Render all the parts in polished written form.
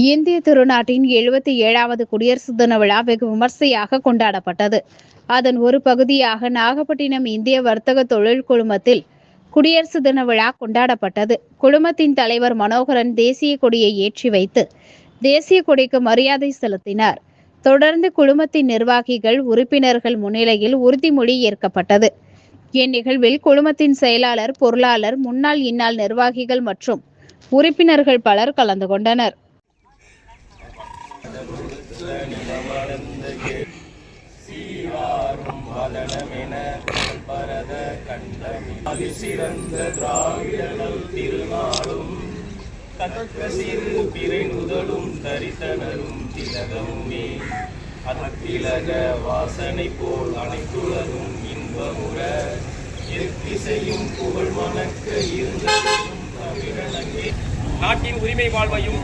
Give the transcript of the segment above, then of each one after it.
இந்திய திருநாட்டின் 77வது குடியரசு தின விழா வெகு விமர்சையாக கொண்டாடப்பட்டது. அதன் ஒரு பகுதியாக நாகப்பட்டினம் இந்திய வர்த்தக தொழில் குழுமத்தில் குடியரசு தின விழா கொண்டாடப்பட்டது. குழுமத்தின் தலைவர் மனோகரன் தேசிய கொடியை ஏற்றி வைத்து தேசிய கொடிக்கு மரியாதை செலுத்தினார். தொடர்ந்து குழுமத்தின் நிர்வாகிகள், உறுப்பினர்கள் முன்னிலையில் உறுதிமொழி ஏற்கப்பட்டது. இந்நிகழ்வில் குழுமத்தின் செயலாளர், பொருளாளர், முன்னாள் இந்நாள் நிர்வாகிகள் மற்றும் உறுப்பினர்கள் பலர் கலந்து கொண்டனர். வாசனை போல் அனைத்துலகும் இன்பமுற செய்யும் புகழ் மணக்க நாட்டின் உரிமை வாழ்வையும்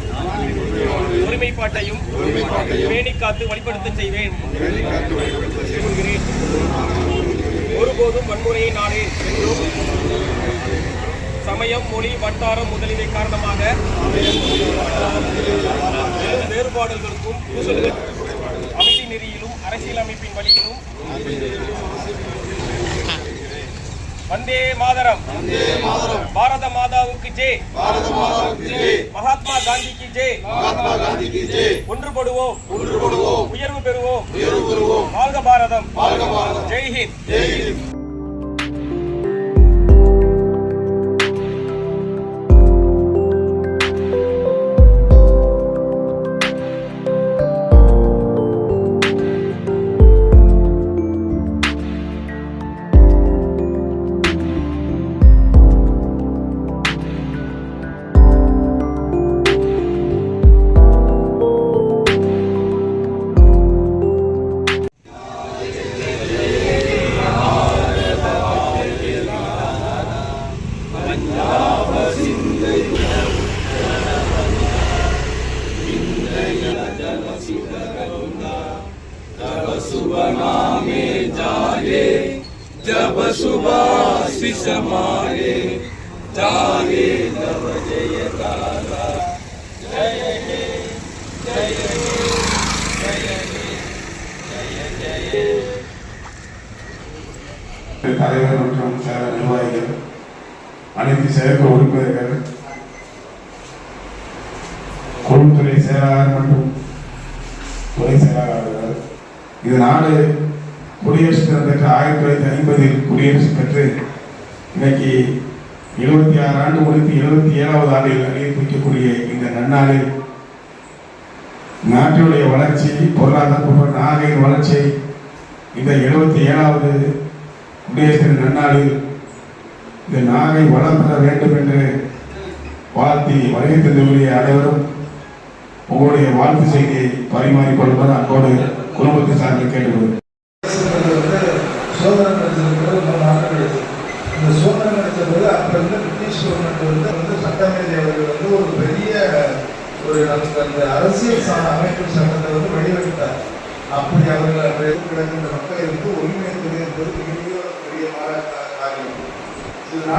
ஒருமைப்பாட்டையும் பேணி காத்து வழிபடுத்த செய்வேன். ஒருபோதும் வன்முறையை நாடேன் என்றும் சமயம், மொழி, வட்டாரம் முதலியவை காரணமாக வேறுபாடுகளுக்கும் அமைதி நெறியிலும் அரசியலமைப்பின் வழியிலும் வந்தே மாதரம், பாரத மாதாவுக்கு ஜெய், மகாத்மா காந்திக்கு ஜெய், ஒன்றுபடுவோம், உயர்வு பெறுவோம், வாழ்க பாரதம், ஜெய்ஹிந்த். जब सुभाषिष मारे जागे नव जयकारा, जय हे जय हे जय हे जय जय. தலைவர் மற்றும் நிர்வாகிகள், அனைத்து செயற்குழு உறுப்பினர்கள், குழுத்துறை செயலாளர் மற்றும் துறை செயலாளர்கள், இது நாடு குடியரசு தினம் பெற்ற 1950 குடியரசு பெற்று இன்னைக்கு 76 ஆண்டு முடித்து 77வது ஆண்டில் அறிவிக்கக்கூடிய இந்த நன்னாளில் நாட்டினுடைய வளர்ச்சி, பொருளாதார நாகையின் வளர்ச்சி, இந்த 77வது குடியரசு தின நன்னாளில் இந்த நாகை வளம் பெற வேண்டும் என்று வாழ்த்தி வருகை தந்தவருடைய அனைவரும் உங்களுடைய வாழ்த்து செய்தியை பரிமாறிக்கொள்வது அன்போடு குடும்பத்தை சார்பில் கேட்டுக்கொள்வது. சோதனை கிடைச்சிருக்கிறது 3 ஆண்டுகள் கிடைச்சது. இந்த சோதனை கிடைச்ச போது அப்போ இருந்த பிரிட்டிஷ் கவர்மெண்ட் சட்டமேதை அவர்கள் ஒரு பெரிய நமக்கு அந்த அரசியல் அமைப்பு சட்டத்தை வெளியிட்டார். அப்படி அவர்கள் கிடக்கின்ற மக்களுக்கு ஒருங்கிணைப்பது என்பது மிக பெரிய காரியம்.